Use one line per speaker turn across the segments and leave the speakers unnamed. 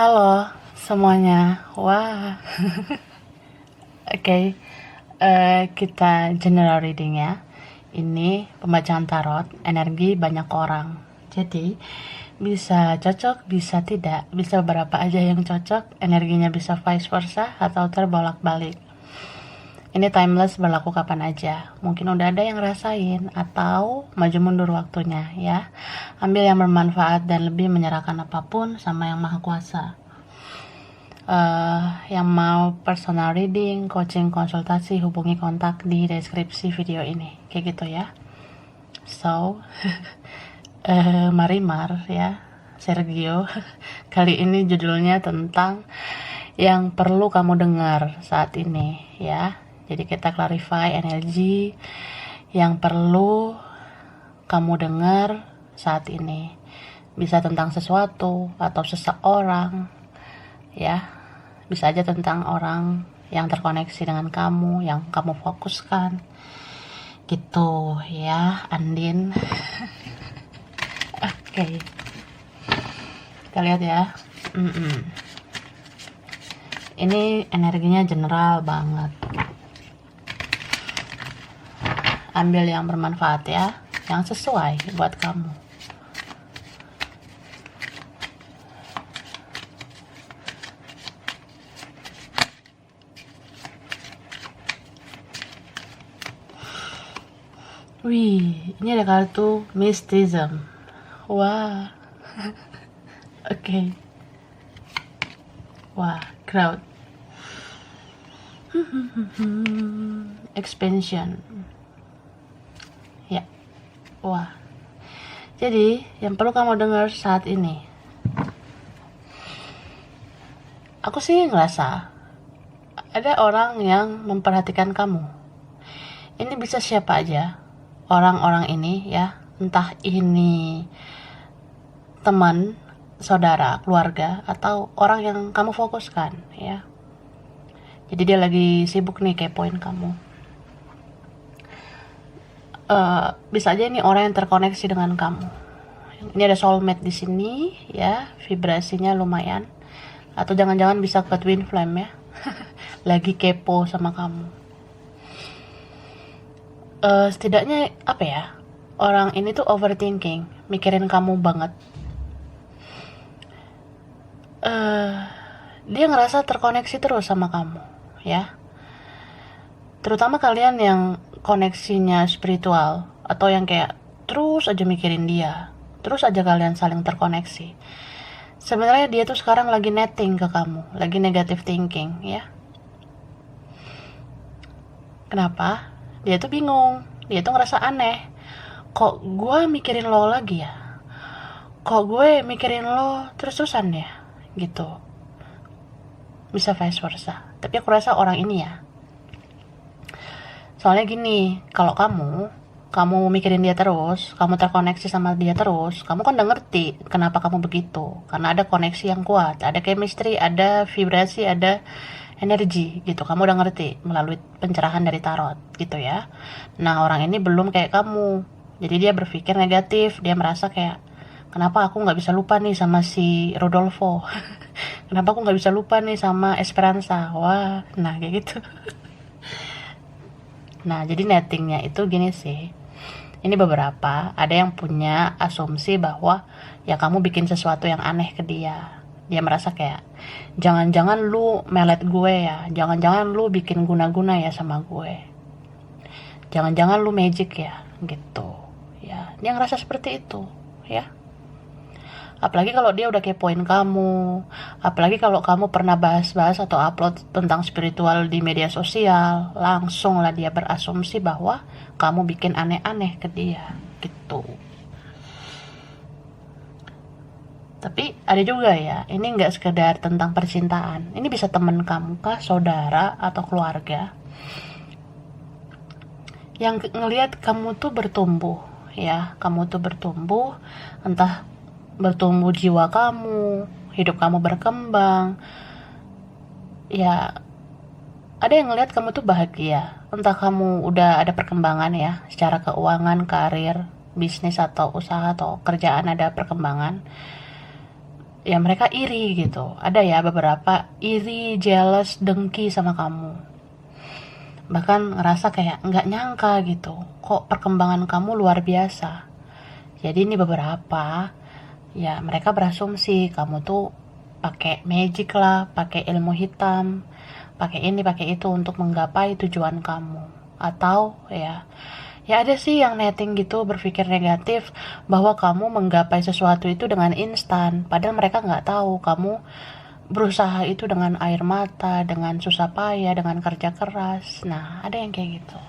Halo semuanya. Wah. Oke, kita general reading ya. Ini pembacaan tarot, energi banyak orang. Jadi bisa cocok, bisa tidak, bisa berapa aja yang cocok, energinya bisa vice versa atau terbolak-balik. Ini timeless, berlaku kapan aja. Mungkin udah ada yang rasain atau maju mundur waktunya ya. Ambil yang bermanfaat dan lebih menyerahkan apapun sama yang maha kuasa. Yang mau personal reading, coaching, konsultasi, hubungi kontak di deskripsi video ini. Kayak gitu ya. So, Marimar ya, Sergio. Kali ini judulnya tentang yang perlu kamu dengar saat ini ya. Jadi kita clarify energi yang perlu kamu dengar saat ini. Bisa tentang sesuatu atau seseorang ya. Bisa aja tentang orang yang terkoneksi dengan kamu, yang kamu fokuskan gitu ya, Andin. Oke, kita lihat ya. Ini energinya general banget. Ambil yang bermanfaat ya, yang sesuai buat kamu. Wih, ini ada kartu mysticism. Wah. Oke. Wah, crowd. Expansion. Ya. Wah. Jadi, yang perlu kamu dengar saat ini. Aku sih ngerasa ada orang yang memperhatikan kamu. Ini bisa siapa aja. Orang-orang ini ya, entah ini teman, saudara, keluarga, atau orang yang kamu fokuskan ya. Jadi dia lagi sibuk nih kepoin kamu. Bisa aja ini orang yang terkoneksi dengan kamu. Ini ada soulmate di sini ya, vibrasinya lumayan. Atau jangan-jangan bisa ke twin flame ya. Lagi kepo sama kamu. Setidaknya apa ya, orang ini tuh overthinking, mikirin kamu banget. Dia ngerasa terkoneksi terus sama kamu ya, terutama kalian yang koneksinya spiritual atau yang kayak terus aja mikirin dia, terus aja kalian saling terkoneksi. Sebenarnya dia tuh sekarang lagi netting ke kamu, lagi negative thinking ya. Kenapa? Dia tuh bingung, dia tuh ngerasa aneh. Kok gue mikirin lo lagi ya? Kok gue mikirin lo terus-terusan ya? Gitu. Bisa vice versa. Tapi aku rasa orang ini ya. Soalnya gini, kalau kamu mikirin dia terus, kamu terkoneksi sama dia terus, kamu kan udah ngerti kenapa kamu begitu. Karena ada koneksi yang kuat, ada chemistry, ada vibrasi, ada energi gitu. Kamu udah ngerti melalui pencerahan dari tarot gitu ya. Nah, orang ini belum kayak kamu. Jadi dia berpikir negatif, dia merasa kayak kenapa aku nggak bisa lupa nih sama si Rodolfo. Kenapa aku nggak bisa lupa nih sama Esperanza. Wah, nah kayak gitu. Nah, jadi nettingnya itu gini sih. Ini beberapa, ada yang punya asumsi bahwa ya kamu bikin sesuatu yang aneh ke dia. Dia merasa kayak jangan-jangan lu melet gue ya, jangan-jangan lu bikin guna-guna ya sama gue, jangan-jangan lu magic ya gitu ya. Dia ngerasa seperti itu ya. Apalagi kalau dia udah kepoin kamu, apalagi kalau kamu pernah bahas-bahas atau upload tentang spiritual di media sosial, langsung lah dia berasumsi bahwa kamu bikin aneh-aneh ke dia gitu. Tapi ada juga ya, ini nggak sekedar tentang percintaan. Ini bisa teman kamu kah, saudara, atau keluarga. Yang ngelihat kamu tuh bertumbuh ya. Kamu tuh bertumbuh, entah bertumbuh jiwa kamu, hidup kamu berkembang. Ya, ada yang ngelihat kamu tuh bahagia. Entah kamu udah ada perkembangan ya, secara keuangan, karir, bisnis, atau usaha, atau kerjaan ada perkembangan. ya mereka iri gitu. Ada ya beberapa iri, jealous, dengki sama kamu. Bahkan ngerasa kayak nggak nyangka gitu, kok perkembangan kamu luar biasa. Jadi ini beberapa, ya mereka berasumsi kamu tuh pakai magic lah, pakai ilmu hitam, pakai ini, pakai itu untuk menggapai tujuan kamu. Atau ya ada sih yang netting gitu berpikir negatif bahwa kamu menggapai sesuatu itu dengan instan, padahal mereka nggak tahu kamu berusaha itu dengan air mata, dengan susah payah, dengan kerja keras. Nah, ada yang kayak gitu.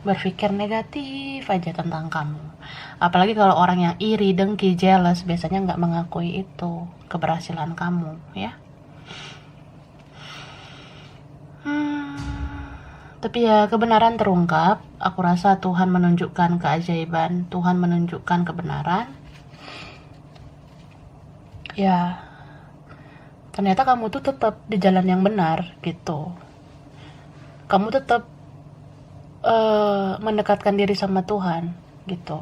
Berpikir negatif aja tentang kamu. Apalagi kalau orang yang iri, dengki, jealous, biasanya nggak mengakui itu keberhasilan kamu, ya. Hmm, tapi ya kebenaran terungkap. Aku rasa Tuhan menunjukkan keajaiban, Tuhan menunjukkan kebenaran. Ya, ternyata kamu tuh tetap di jalan yang benar gitu. Kamu tetap mendekatkan diri sama Tuhan gitu.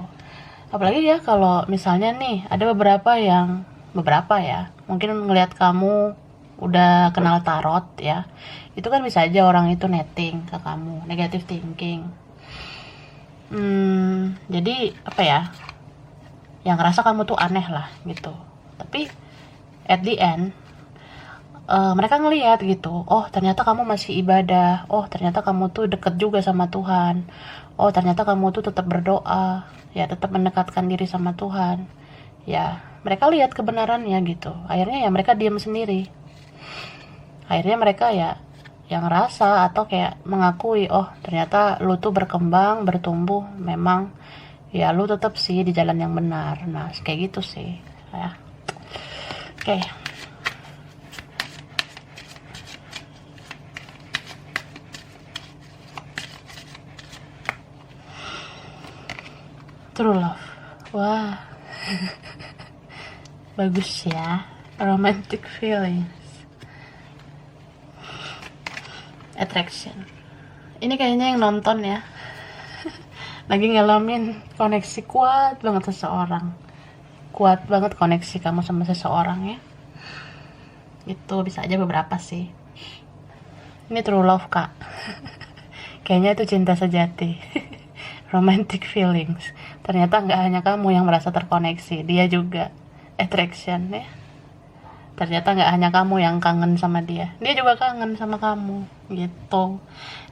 Apalagi ya kalau misalnya nih ada beberapa ya mungkin ngelihat kamu udah kenal tarot ya, itu kan bisa aja orang itu netting ke kamu, negative thinking. Jadi apa ya, yang ngerasa kamu tuh aneh lah gitu. Tapi at the end mereka ngelihat gitu, oh ternyata kamu masih ibadah, oh ternyata kamu tuh deket juga sama Tuhan, oh ternyata kamu tuh tetap berdoa, ya tetap mendekatkan diri sama Tuhan. Ya mereka lihat kebenarannya gitu, akhirnya ya mereka diam sendiri. Akhirnya mereka ya yang ngerasa atau kayak mengakui, oh ternyata lu tuh berkembang, bertumbuh, memang ya lu tetap sih di jalan yang benar. Nah kayak gitu sih ya. Oke. True love. Wah, bagus ya. Romantic feelings. Attraction. Ini kayaknya yang nonton ya. Lagi ngalamin koneksi kuat banget seseorang. Kuat banget koneksi kamu sama seseorang ya. Itu bisa aja beberapa sih. Ini true love, Kak. Kayaknya itu cinta sejati. Romantic feelings. Ternyata nggak hanya kamu yang merasa terkoneksi, dia juga. Attraction ya. Ternyata nggak hanya kamu yang kangen sama dia juga kangen sama kamu gitu.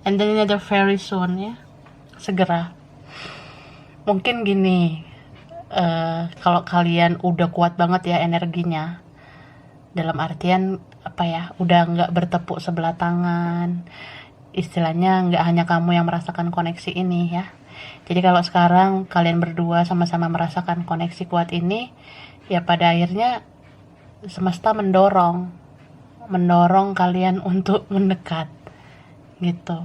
And then another very soon ya, segera. Mungkin gini, kalau kalian udah kuat banget ya energinya, dalam artian apa ya, udah nggak bertepuk sebelah tangan, istilahnya nggak hanya kamu yang merasakan koneksi ini ya. Jadi kalau sekarang kalian berdua sama-sama merasakan koneksi kuat ini, ya pada akhirnya semesta mendorong kalian untuk mendekat gitu.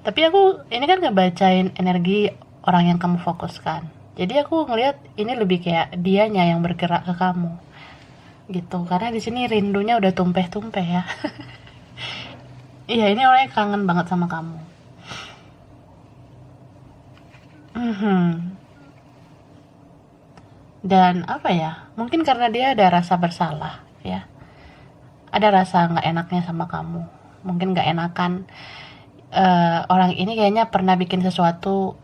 Tapi aku ini kan ngebacain energi orang yang kamu fokuskan, jadi aku ngelihat ini lebih kayak dianya yang bergerak ke kamu gitu, karena di sini rindunya udah tumpeh-tumpeh ya. Iya, ini orangnya kangen banget sama kamu. Dan apa ya, mungkin karena dia ada rasa bersalah ya, ada rasa nggak enaknya sama kamu, mungkin nggak enakan. Orang ini kayaknya pernah bikin sesuatu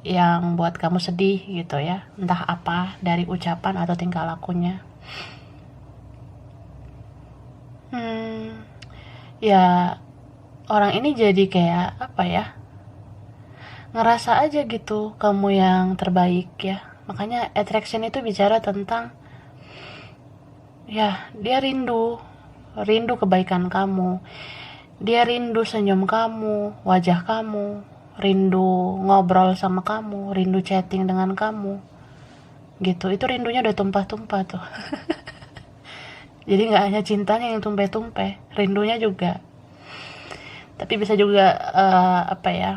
yang buat kamu sedih gitu ya, entah apa dari ucapan atau tingkah lakunya. Ya orang ini jadi kayak apa ya, ngerasa aja gitu kamu yang terbaik ya. Makanya attraction itu bicara tentang ya dia rindu kebaikan kamu, dia rindu senyum kamu, wajah kamu, rindu ngobrol sama kamu, rindu chatting dengan kamu gitu. Itu rindunya udah tumpah-tumpah tuh. Jadi nggak hanya cintanya yang tumpah-tumpah, rindunya juga. Tapi bisa juga apa ya,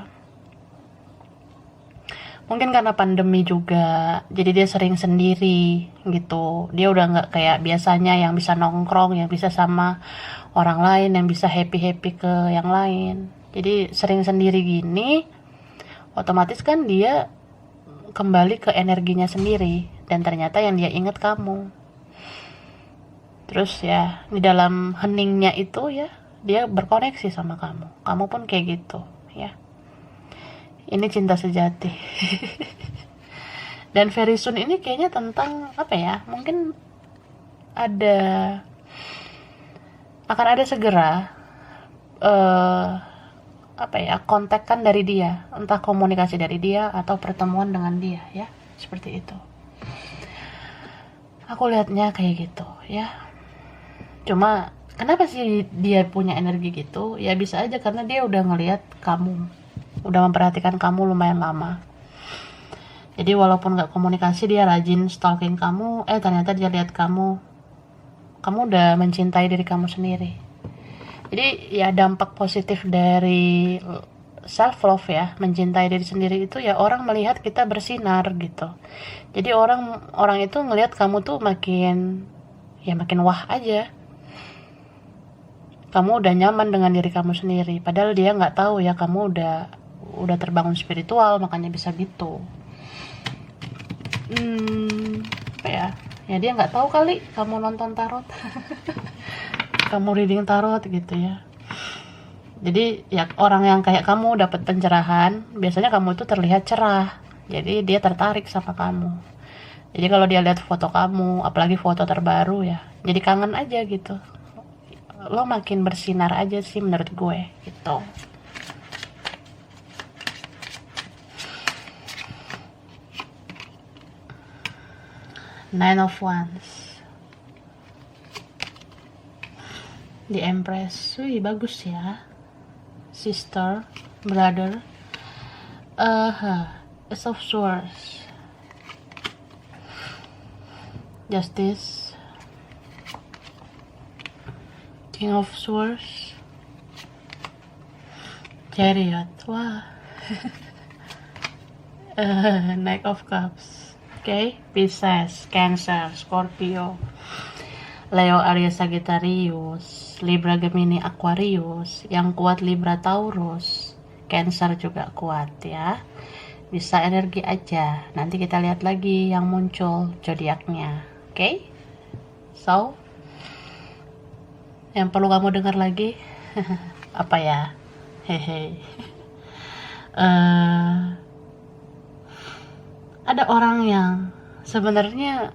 mungkin karena pandemi juga, jadi dia sering sendiri gitu. Dia udah nggak kayak biasanya yang bisa nongkrong, yang bisa sama orang lain, yang bisa happy-happy ke yang lain. Jadi sering sendiri gini, otomatis kan dia kembali ke energinya sendiri. Dan ternyata yang dia ingat kamu. Terus ya di dalam heningnya itu ya dia berkoneksi sama kamu pun kayak gitu ya. Ini cinta sejati. Dan very soon ini kayaknya tentang apa ya, mungkin ada akan ada segera apa ya, kontekan dari dia, entah komunikasi dari dia atau pertemuan dengan dia ya, seperti itu. Aku lihatnya kayak gitu ya. Cuma kenapa sih dia punya energi gitu? Ya bisa aja karena dia udah ngelihat kamu, udah memperhatikan kamu lumayan lama. Jadi walaupun gak komunikasi, dia rajin stalking kamu. Ternyata dia lihat kamu udah mencintai diri kamu sendiri. Jadi ya dampak positif dari self love ya, mencintai diri sendiri itu ya orang melihat kita bersinar gitu. Jadi orang itu ngelihat kamu tuh makin wah aja. Kamu udah nyaman dengan diri kamu sendiri, padahal dia nggak tahu ya kamu udah terbangun spiritual, makanya bisa gitu. Apa ya? Ya dia nggak tahu kali kamu nonton tarot. Kamu reading tarot gitu ya. Jadi ya orang yang kayak kamu dapat pencerahan, biasanya kamu itu terlihat cerah. Jadi dia tertarik sama kamu. Jadi kalau dia lihat foto kamu, apalagi foto terbaru ya, jadi kangen aja gitu. Lo makin bersinar aja sih menurut gue gitu. Nine of Wands, The Empress. Wih bagus ya. Sister, brother. Ace of Swords, Justice, King of Swords, Chariot. Wah. Knight of Cups. Okay, Pisces, Cancer, Scorpio, Leo, Aries, Sagittarius, Libra, Gemini, Aquarius. Yang kuat Libra, Taurus, Cancer juga kuat ya. Bisa energi aja. Nanti kita lihat lagi yang muncul zodiaknya. Okay? So, yang perlu kamu dengar lagi apa ya? Hehe. Ada orang yang sebenarnya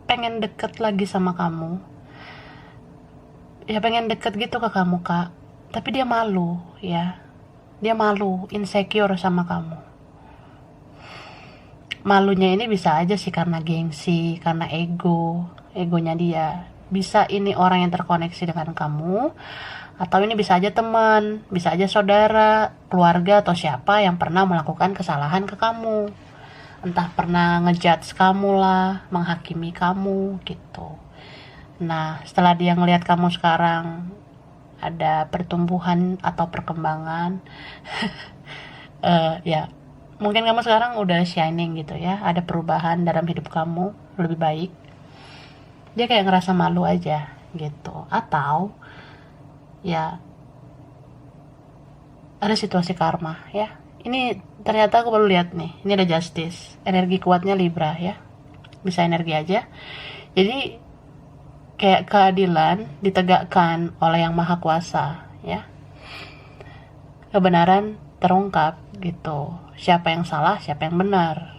pengen deket lagi sama kamu. Ya pengen deket gitu ke kamu, Kak. Tapi dia malu, ya. Dia malu, insecure sama kamu. Malunya ini bisa aja sih karena gengsi, karena egonya dia. Bisa ini orang yang terkoneksi dengan kamu, atau ini bisa aja teman, bisa aja saudara, keluarga, atau siapa yang pernah melakukan kesalahan ke kamu. Entah pernah ngejudge kamu lah, menghakimi kamu gitu. Nah, setelah dia ngelihat kamu sekarang ada pertumbuhan atau perkembangan, ya mungkin kamu sekarang udah shining gitu ya, ada perubahan dalam hidup kamu lebih baik. Dia kayak ngerasa malu aja gitu, atau ya ada situasi karma ya. Ini ternyata aku baru lihat nih, ini ada Justice, energi kuatnya Libra ya, bisa energi aja. Jadi kayak keadilan ditegakkan oleh Yang Maha Kuasa ya, kebenaran terungkap gitu, siapa yang salah siapa yang benar.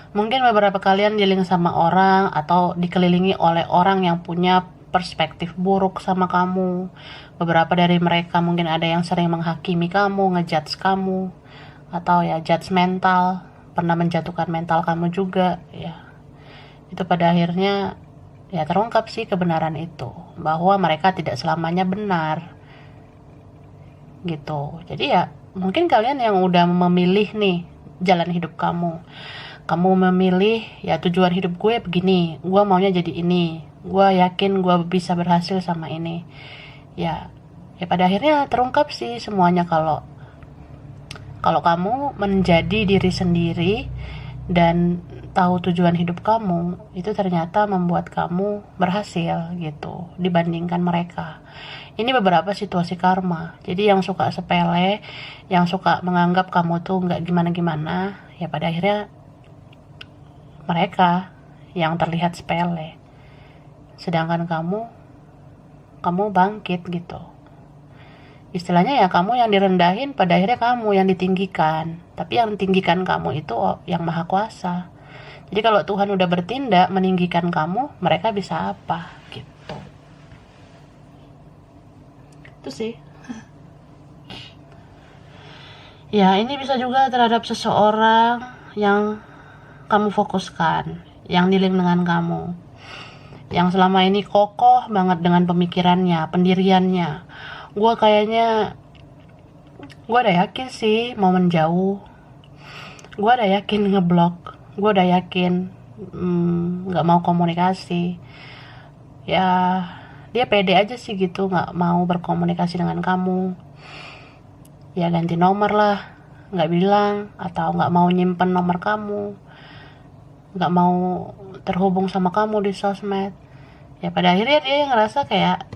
Mungkin beberapa kalian dealing sama orang atau dikelilingi oleh orang yang punya perspektif buruk sama kamu. Beberapa dari mereka mungkin ada yang sering menghakimi kamu, ngejudge kamu, atau ya judgmental, pernah menjatuhkan mental kamu juga ya. Itu pada akhirnya ya terungkap sih kebenaran itu, bahwa mereka tidak selamanya benar gitu. Jadi ya mungkin kalian yang udah memilih nih jalan hidup kamu memilih ya tujuan hidup gue begini, gue maunya jadi ini, gue yakin gue bisa berhasil sama ini ya pada akhirnya terungkap sih semuanya kalau kamu menjadi diri sendiri dan tahu tujuan hidup kamu, itu ternyata membuat kamu berhasil gitu dibandingkan mereka. Ini beberapa situasi karma. Jadi yang suka sepele, yang suka menganggap kamu tuh nggak gimana-gimana, ya pada akhirnya mereka yang terlihat sepele. Sedangkan kamu bangkit gitu. Istilahnya ya kamu yang direndahin, pada akhirnya kamu yang ditinggikan. Tapi yang tinggikan kamu itu yang maha kuasa. Jadi kalau Tuhan udah bertindak meninggikan kamu, mereka bisa apa gitu. Itu sih. Ya, ini bisa juga terhadap seseorang yang kamu fokuskan, yang dealing dengan kamu, yang selama ini kokoh banget dengan pemikirannya, pendiriannya. Gue udah yakin sih mau menjauh. Gue udah yakin ngeblok. Gue udah yakin gak mau komunikasi. Ya, dia pede aja sih gitu, gak mau berkomunikasi dengan kamu. Ya ganti nomor lah, gak bilang, atau gak mau nyimpen nomor kamu, gak mau terhubung sama kamu di sosmed. Ya pada akhirnya dia ngerasa kayak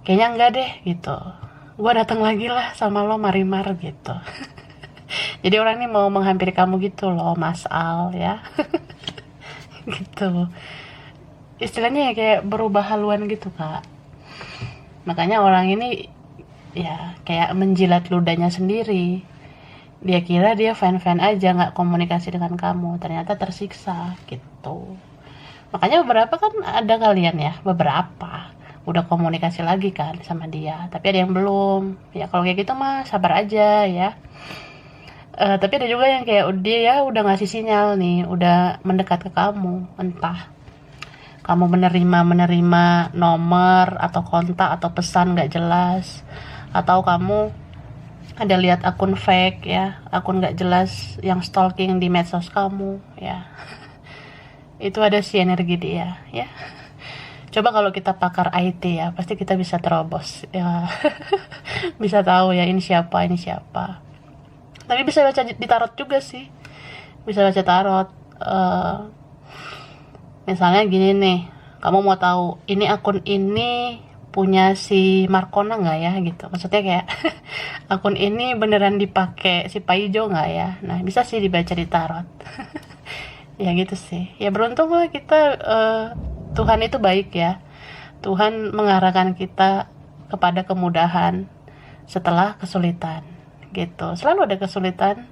kayaknya enggak deh gitu, gue datang lagi lah sama lo marimar gitu. Jadi orang ini mau menghampiri kamu gitu loh, Mas Al ya. Gitu istilahnya, ya kayak berubah haluan gitu kak. Makanya orang ini ya kayak menjilat ludahnya sendiri. Dia kira dia fan-fan aja, gak komunikasi dengan kamu, ternyata tersiksa gitu. Makanya beberapa kan ada kalian ya, beberapa udah komunikasi lagi kan sama dia, tapi ada yang belum. Ya kalau kayak gitu mah sabar aja ya. Tapi ada juga yang kayak dia ya udah ngasih sinyal nih, udah mendekat ke kamu, entah kamu menerima nomor atau kontak atau pesan gak jelas, atau kamu ada lihat akun fake ya, akun gak jelas yang stalking di medsos kamu ya. Itu ada si energi dia ya. Coba kalau kita pakar IT ya, pasti kita bisa terobos ya. Bisa tahu ya ini siapa. Tapi bisa baca di tarot juga sih. Bisa baca tarot. Misalnya gini nih, kamu mau tahu ini akun ini punya si Markona nggak ya gitu. Maksudnya kayak akun ini beneran dipakai si Paijo nggak ya. Nah bisa sih dibaca di tarot. Ya gitu sih. Ya beruntung lah kita, Tuhan itu baik ya. Tuhan mengarahkan kita kepada kemudahan setelah kesulitan gitu. Selalu ada kesulitan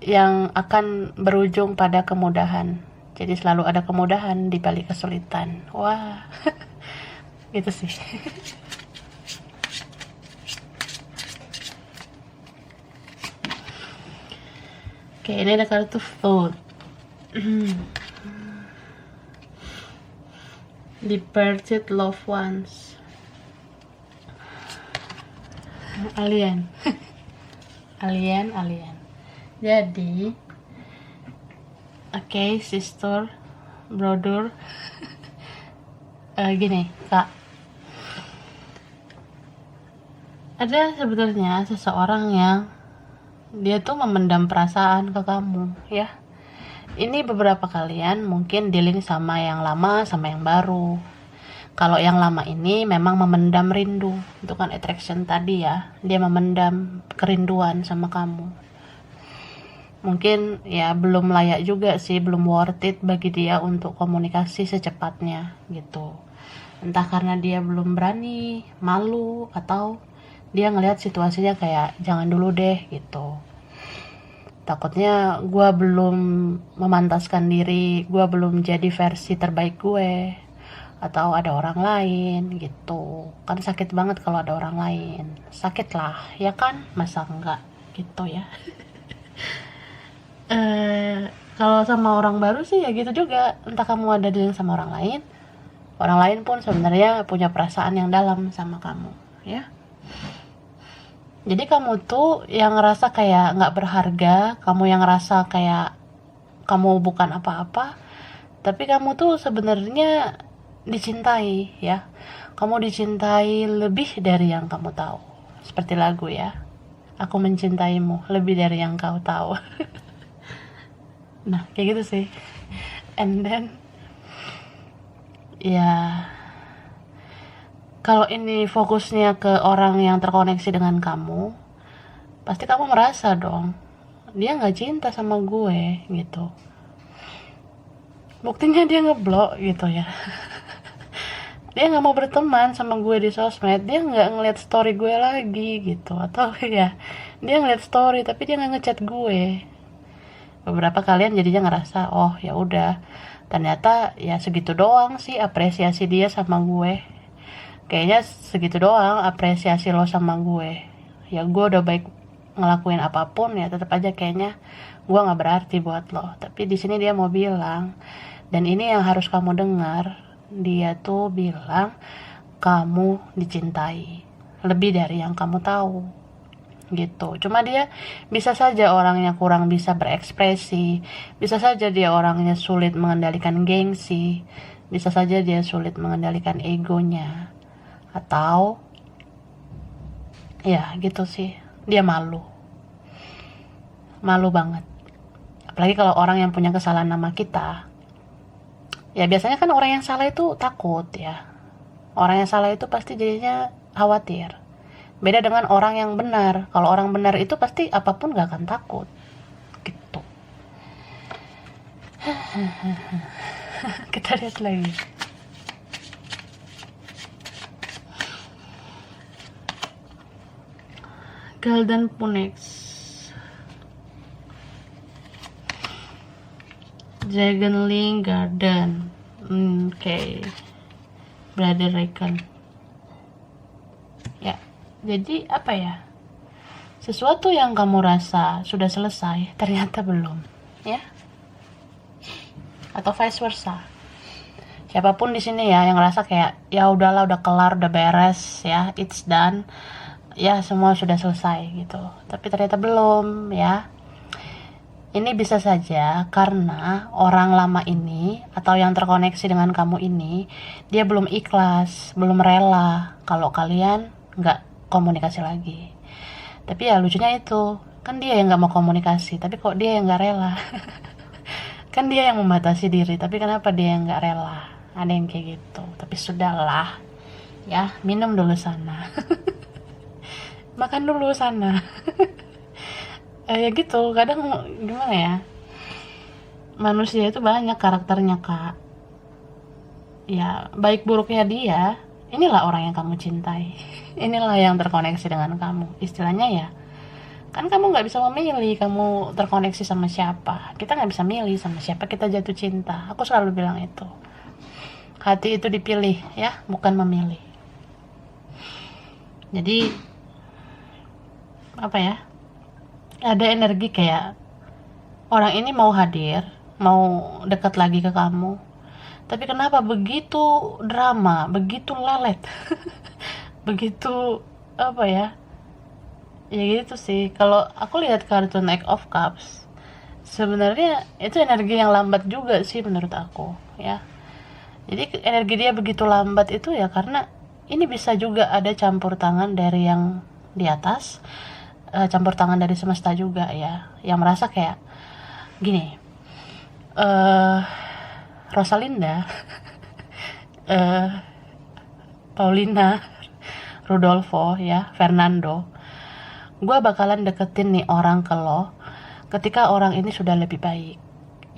yang akan berujung pada kemudahan. Jadi selalu ada kemudahan di balik kesulitan. Wah. Gitu sih. Oke, ini ada kartu Thought. Departed loved ones. Alien. Alien. Jadi oke, sister, brother. Gini, Kak. Ada sebenarnya seseorang yang dia tuh memendam perasaan ke kamu, ya. Ini beberapa kalian mungkin dealing sama yang lama sama yang baru. Kalau yang lama ini memang memendam rindu, itu kan attraction tadi ya, dia memendam kerinduan sama kamu. Mungkin ya belum layak juga sih, belum worth it bagi dia untuk komunikasi secepatnya gitu. Entah karena dia belum berani, malu, atau dia ngelihat situasinya kayak jangan dulu deh gitu. Takutnya gue belum memantaskan diri, gue belum jadi versi terbaik gue, atau ada orang lain gitu. Kan sakit banget kalau ada orang lain. Sakit lah, ya kan? Masa enggak gitu ya. Kalau sama orang baru sih ya gitu juga. Entah kamu ada dealing sama orang lain pun sebenarnya punya perasaan yang dalam sama kamu, ya. Jadi kamu tuh yang ngerasa kayak gak berharga, kamu yang ngerasa kayak kamu bukan apa-apa, tapi kamu tuh sebenarnya dicintai ya. Kamu dicintai lebih dari yang kamu tahu. Seperti lagu ya, aku mencintaimu lebih dari yang kau tahu. Nah kayak gitu sih. And then ya, kalau ini fokusnya ke orang yang terkoneksi dengan kamu, pasti kamu merasa dong dia nggak cinta sama gue gitu. Buktinya dia ngeblok gitu ya. Dia nggak mau berteman sama gue di sosmed, dia nggak ngeliat story gue lagi gitu. Atau ya dia ngeliat story tapi dia nggak ngechat gue. Beberapa kalian jadinya ngerasa, oh ya udah, ternyata ya segitu doang sih apresiasi dia sama gue. Kayaknya segitu doang apresiasi lo sama gue. Ya gue udah baik ngelakuin apapun, ya tetap aja kayaknya gue nggak berarti buat lo. Tapi di sini dia mau bilang, dan ini yang harus kamu dengar, dia tuh bilang kamu dicintai lebih dari yang kamu tahu gitu. Cuma dia bisa saja orangnya kurang bisa berekspresi, bisa saja dia orangnya sulit mengendalikan gengsi, bisa saja dia sulit mengendalikan egonya, atau ya gitu sih, dia malu banget. Apalagi kalau orang yang punya kesalahan nama kita, ya biasanya kan orang yang salah itu takut ya, orang yang salah itu pasti jadinya khawatir. Beda dengan orang yang benar. Kalau orang benar itu pasti apapun gak akan takut gitu. Kita lihat lagi. Golden Phoenix, Dragonling Garden. Oke. Brother Recon. Ya, jadi apa ya? Sesuatu yang kamu rasa sudah selesai, ternyata belum, ya? Atau vice versa. Siapapun di sini ya yang ngerasa kayak ya udahlah, udah kelar, udah beres ya, it's done. Ya semua sudah selesai gitu. Tapi ternyata belum ya. Ini bisa saja karena orang lama ini atau yang terkoneksi dengan kamu ini, dia belum ikhlas, belum rela kalau kalian nggak komunikasi lagi. Tapi ya lucunya itu, kan dia yang nggak mau komunikasi, tapi kok dia yang nggak rela. Kan dia yang membatasi diri, tapi kenapa dia yang nggak rela? Ada yang kayak gitu. Tapi sudahlah, ya minum dulu sana. Makan dulu sana. Ya gitu, kadang gimana ya, manusia itu banyak karakternya kak. Ya baik buruknya dia, inilah orang yang kamu cintai. Inilah yang terkoneksi dengan kamu. Istilahnya ya, kan kamu nggak bisa memilih kamu terkoneksi sama siapa. Kita nggak bisa milih sama siapa kita jatuh cinta. Aku selalu bilang itu, hati itu dipilih ya, bukan memilih. Jadi apa ya, ada energi kayak orang ini mau hadir, mau dekat lagi ke kamu, tapi kenapa begitu drama, begitu lelet. Begitu apa ya, ya gitu sih. Kalau aku lihat kartun Eight of Cups, sebenarnya itu energi yang lambat juga sih menurut aku ya. Jadi energi dia begitu lambat itu ya karena ini bisa juga ada campur tangan dari yang di atas, campur tangan dari semesta juga ya, yang merasa kayak gini, Rosalinda, Paulina, Rudolfo ya, Fernando, gue bakalan deketin nih orang ke lo ketika orang ini sudah lebih baik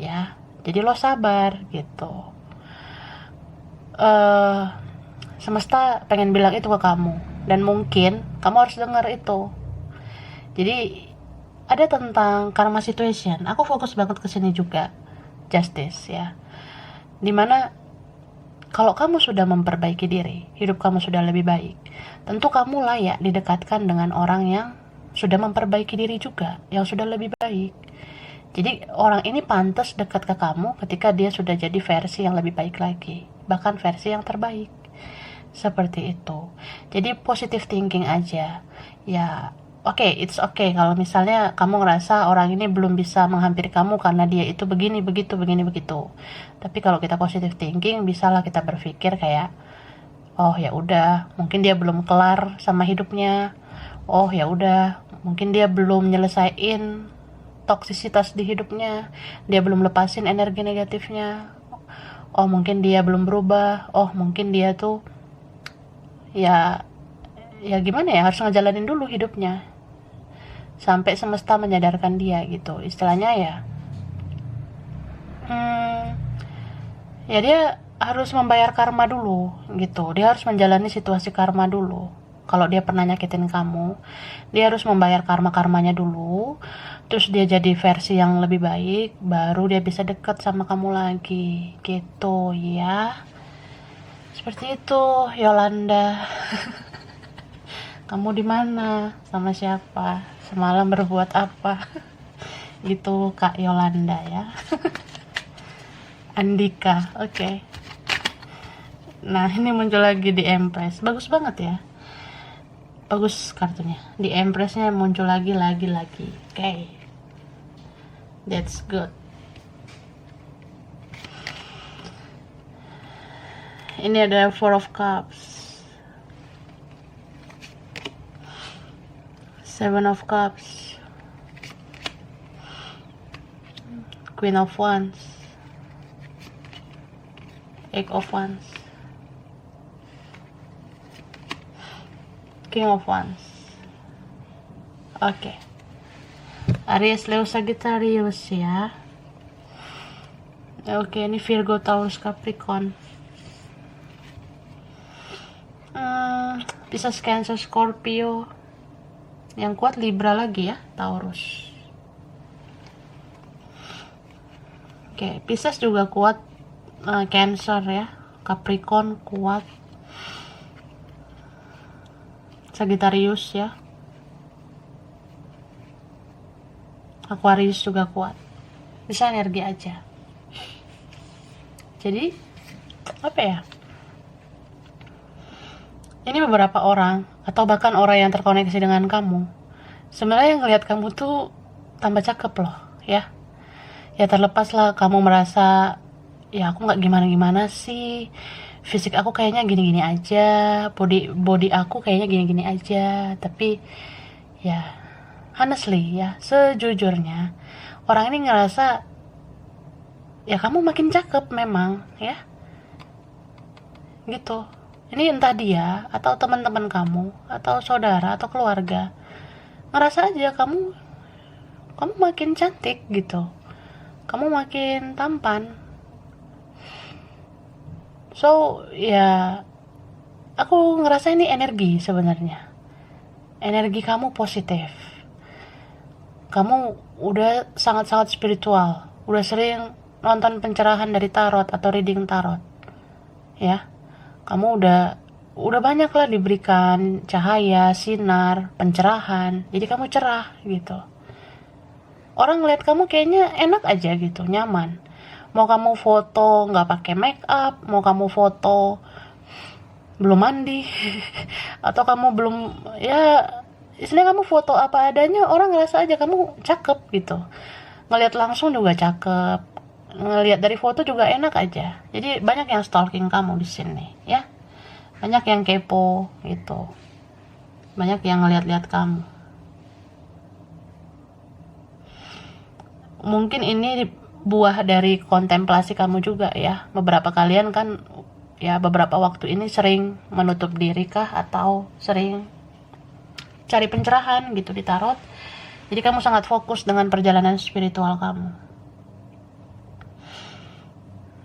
ya, jadi lo sabar gitu. Semesta pengen bilang itu ke kamu, dan mungkin kamu harus dengar itu. Jadi ada tentang karma situation, aku fokus banget ke sini juga, justice ya, dimana kalau kamu sudah memperbaiki diri, hidup kamu sudah lebih baik, tentu kamu layak didekatkan dengan orang yang sudah memperbaiki diri juga, yang sudah lebih baik. Jadi orang ini pantas dekat ke kamu ketika dia sudah jadi versi yang lebih baik lagi, bahkan versi yang terbaik. Seperti itu. Jadi positive thinking aja. Ya, oke, it's okay kalau misalnya kamu ngerasa orang ini belum bisa menghampiri kamu karena dia itu begini, begitu, begini, begitu. Tapi kalau kita positive thinking, bisalah kita berpikir kayak, oh ya udah, mungkin dia belum kelar sama hidupnya. Oh ya udah, mungkin dia belum nyelesain toksisitas di hidupnya, dia belum lepasin energi negatifnya. Oh mungkin dia belum berubah. Oh mungkin dia tuh ya gimana ya, harus ngejalanin dulu hidupnya. sampai semesta menyadarkan dia gitu. Istilahnya ya, ya dia harus membayar karma dulu gitu. Dia harus menjalani situasi karma dulu. Kalau dia pernah nyakitin kamu, dia harus membayar karma-karmanya dulu. Terus dia jadi versi yang lebih baik, baru dia bisa deket sama kamu lagi gitu ya. Seperti itu, Yolanda. Kamu di mana? Sama siapa? Semalam berbuat apa? Gitu Kak Yolanda ya. Andika, oke. Nah, ini muncul lagi di Empress. Bagus banget ya. Bagus kartunya. Di Empressnya muncul lagi. Oke. That's good. Ini ada Four of Cups. Seven of Cups. Queen of Wands. Eight of Wands. King of Wands. Oke. Aries, Leo, Sagittarius ya. Oke, ini Virgo, Taurus, Capricorn. Pisces, Cancer, Scorpio. Yang kuat Libra lagi ya, Taurus. Oke, Pisces juga kuat, Cancer ya, Capricorn kuat, Sagittarius ya, Aquarius juga kuat. Bisa energi aja. Jadi apa ya? Ini beberapa orang atau bahkan orang yang terkoneksi dengan kamu, sebenarnya yang ngelihat kamu tuh tambah cakep loh ya. Ya terlepas lah kamu merasa ya aku nggak gimana-gimana sih, fisik aku kayaknya gini-gini aja, body aku kayaknya gini-gini aja. Tapi ya honestly ya, sejujurnya orang ini ngerasa ya kamu makin cakep memang ya gitu. Ini entah dia atau teman-teman kamu atau saudara atau keluarga ngerasa aja kamu makin cantik gitu, kamu makin tampan. So ya aku ngerasa ini energi sebenarnya. Energi kamu positif. Kamu udah sangat-sangat spiritual. Udah sering nonton pencerahan dari tarot atau reading tarot. Ya. Kamu udah banyak lah diberikan cahaya, sinar, pencerahan. Jadi kamu cerah gitu. Orang ngeliat kamu kayaknya enak aja gitu, nyaman. Mau kamu foto nggak pakai make up, mau kamu foto belum mandi, atau kamu belum ya, istilahnya kamu foto apa adanya, orang ngerasa aja kamu cakep gitu. Ngeliat langsung juga cakep, ngeliat dari foto juga enak aja. Jadi banyak yang stalking kamu di sini ya, banyak yang kepo gitu, banyak yang ngeliat-liat kamu. Mungkin ini buah dari kontemplasi kamu juga ya. Beberapa kalian kan ya beberapa waktu ini sering menutup diri kah, atau sering cari pencerahan gitu di tarot. Jadi kamu sangat fokus dengan perjalanan spiritual kamu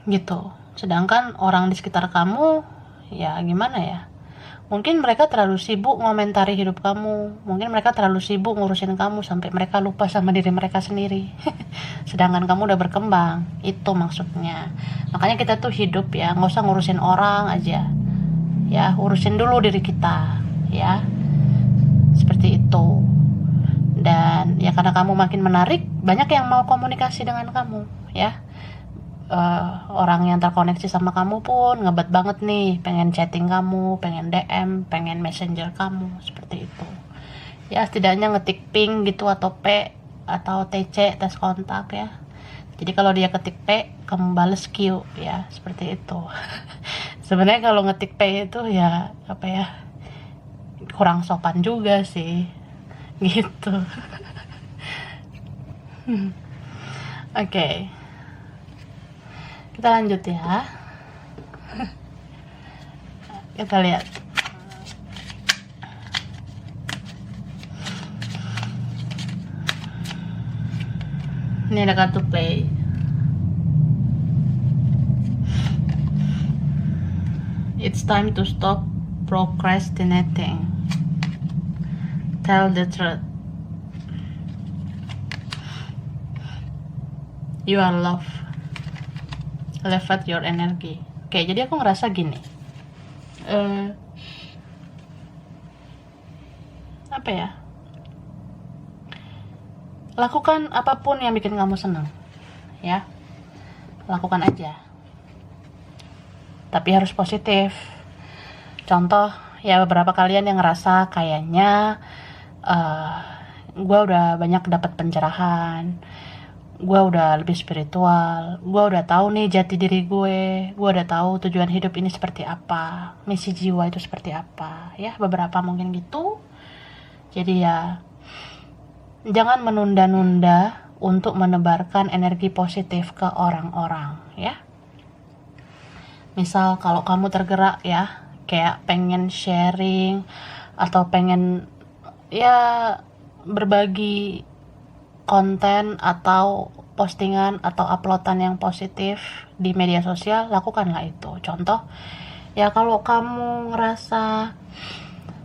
gitu. Sedangkan orang di sekitar kamu ya gimana ya, mungkin mereka terlalu sibuk ngomentari hidup kamu, mungkin mereka terlalu sibuk ngurusin kamu sampai mereka lupa sama diri mereka sendiri. Sedangkan kamu udah berkembang, itu maksudnya. Makanya kita tuh hidup ya nggak usah ngurusin orang aja ya, urusin dulu diri kita ya, seperti itu. Dan ya karena kamu makin menarik, banyak yang mau komunikasi dengan kamu ya. Orang yang terkoneksi sama kamu pun ngebet banget nih, pengen chatting kamu, pengen DM, pengen messenger kamu, seperti itu ya. Setidaknya ngetik ping gitu, atau P atau TC, tes kontak ya. Jadi kalau dia ketik P, kamu bales Q ya, seperti itu. Sebenarnya kalau ngetik P itu ya apa ya, kurang sopan juga sih gitu. Oke. Kita lanjut ya. Kita lihat. Ini ada kartu play. It's time to stop procrastinating. Tell the truth. You are love. Elevate your energy. Oke, jadi aku ngerasa gini. Apa ya? Lakukan apapun yang bikin kamu senang. Ya. Lakukan aja. Tapi harus positif. Contoh, ya beberapa kalian yang ngerasa kayaknya gue udah banyak dapat pencerahan, gue udah lebih spiritual, gue udah tahu nih jati diri gue udah tahu tujuan hidup ini seperti apa, misi jiwa itu seperti apa, ya beberapa mungkin gitu. Jadi ya jangan menunda-nunda untuk menebarkan energi positif ke orang-orang, ya. Misal kalau kamu tergerak ya, kayak pengen sharing atau pengen ya berbagi konten atau postingan atau uploadan yang positif di media sosial, lakukanlah itu. Contoh, ya kalau kamu ngerasa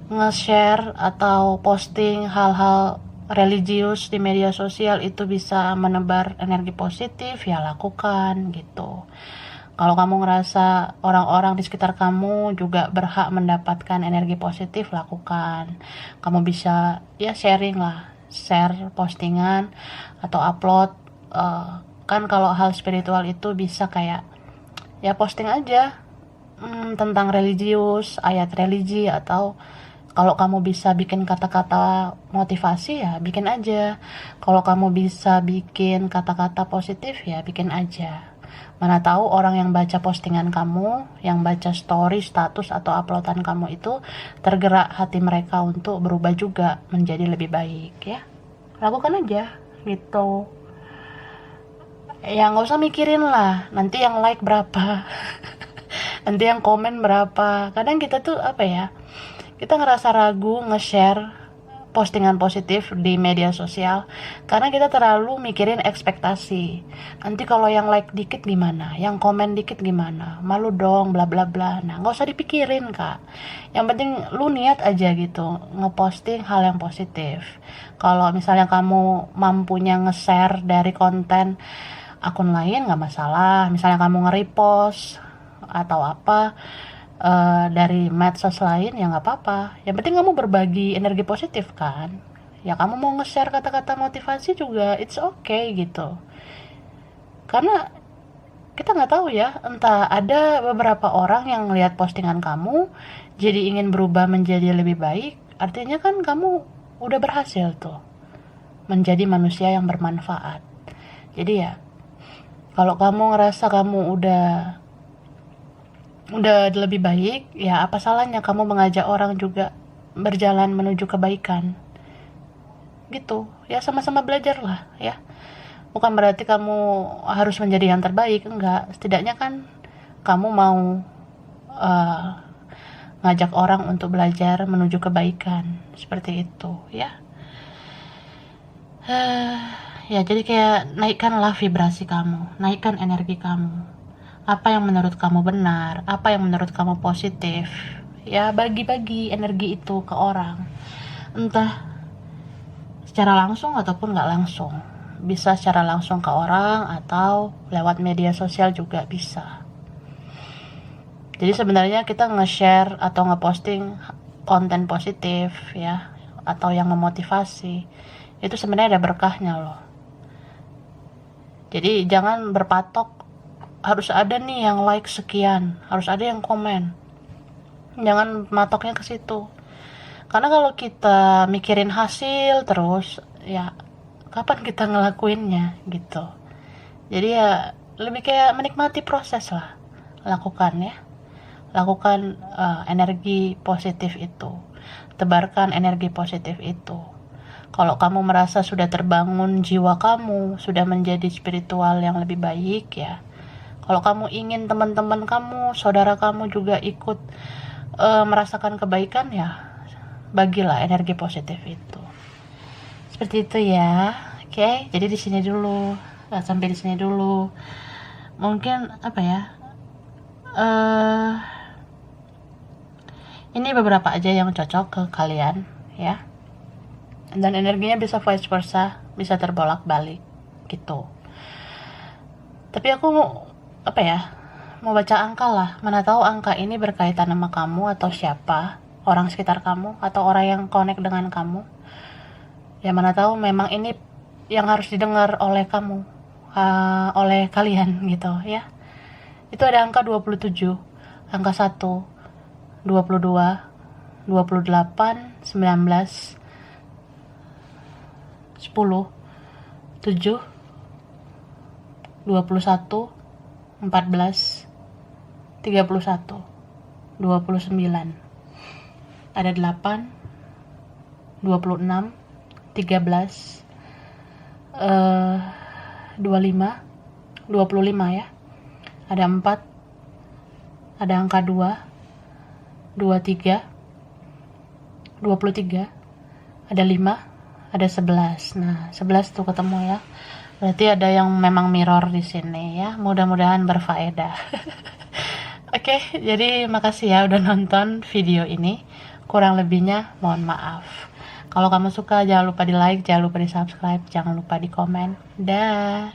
nge-share atau posting hal-hal religius di media sosial itu bisa menebar energi positif, ya lakukan gitu. Kalau kamu ngerasa orang-orang di sekitar kamu juga berhak mendapatkan energi positif, lakukan. Kamu bisa ya sharing lah, share postingan atau upload. Kan kalau hal spiritual itu bisa kayak ya posting aja tentang religius, ayat religi, atau kalau kamu bisa bikin kata-kata motivasi ya bikin aja. Kalau kamu bisa bikin kata-kata positif ya bikin aja. Mana tahu orang yang baca postingan kamu, yang baca story, status, atau uploadan kamu itu tergerak hati mereka untuk berubah juga menjadi lebih baik, ya. Lakukan aja, gitu. Ya nggak usah mikirin lah, nanti yang like berapa, nanti yang komen berapa. Kadang kita tuh apa ya, kita ngerasa ragu nge-share postingan positif di media sosial karena kita terlalu mikirin ekspektasi. Nanti kalau yang like dikit gimana, yang komen dikit gimana, malu dong, bla bla bla. Nah nggak usah dipikirin kak, yang penting lu niat aja gitu ngeposting hal yang positif. Kalau misalnya kamu mampunya nge-share dari konten akun lain nggak masalah, misalnya kamu nge-repost atau apa dari medsos lain ya nggak apa-apa. Yang penting kamu berbagi energi positif kan. Ya kamu mau nge-share kata-kata motivasi juga it's okay gitu. Karena kita nggak tahu ya, entah ada beberapa orang yang lihat postingan kamu jadi ingin berubah menjadi lebih baik. Artinya kan kamu udah berhasil tuh menjadi manusia yang bermanfaat. Jadi ya kalau kamu ngerasa kamu udah lebih baik, ya apa salahnya kamu mengajak orang juga berjalan menuju kebaikan. Gitu, ya sama-sama belajar lah ya. Bukan berarti kamu harus menjadi yang terbaik, enggak. Setidaknya kan kamu mau ngajak orang untuk belajar menuju kebaikan. Seperti itu ya. Ya jadi kayak naikkanlah vibrasi kamu, naikkan energi kamu. Apa yang menurut kamu benar, apa yang menurut kamu positif, ya bagi-bagi energi itu ke orang, entah secara langsung ataupun nggak langsung. Bisa secara langsung ke orang atau lewat media sosial juga bisa. Jadi sebenarnya kita nge-share atau nge-posting konten positif ya, atau yang memotivasi, itu sebenarnya ada berkahnya loh. Jadi jangan berpatok harus ada nih yang like sekian, harus ada yang komen. Jangan matoknya ke situ. Karena kalau kita mikirin hasil terus, ya kapan kita ngelakuinnya gitu. Jadi ya lebih kayak menikmati proses lah. Lakukan ya. Lakukan energi positif itu. Tebarkan energi positif itu. Kalau kamu merasa sudah terbangun jiwa kamu, sudah menjadi spiritual yang lebih baik ya. Kalau kamu ingin teman-teman kamu, saudara kamu juga ikut merasakan kebaikan ya, bagilah energi positif itu. Seperti itu ya. Oke, jadi di sini dulu. Sampai di sini dulu. Mungkin apa ya? Ini beberapa aja yang cocok ke kalian ya. Dan energinya bisa vice versa, bisa terbolak-balik gitu. Tapi aku apa ya? Mau baca angka lah. Mana tahu angka ini berkaitan sama kamu atau siapa, orang sekitar kamu atau orang yang connect dengan kamu. Ya mana tahu memang ini yang harus didengar oleh kamu, oleh kalian gitu ya. Itu ada angka 27, angka 1, 22, 28, 19, 10, 7, 21, 14, 31, 29. Ada 8, 26, 13, 25, 25 ya. Ada 4, ada angka 2, 23, 23, ada 5, ada 11. Nah, 11 tuh ketemu ya. Berarti ada yang memang mirror di sini ya. Mudah-mudahan berfaedah. Oke, jadi makasih ya udah nonton video ini. Kurang lebihnya mohon maaf. Kalau kamu suka jangan lupa di like, jangan lupa di subscribe, jangan lupa di komen. Dah.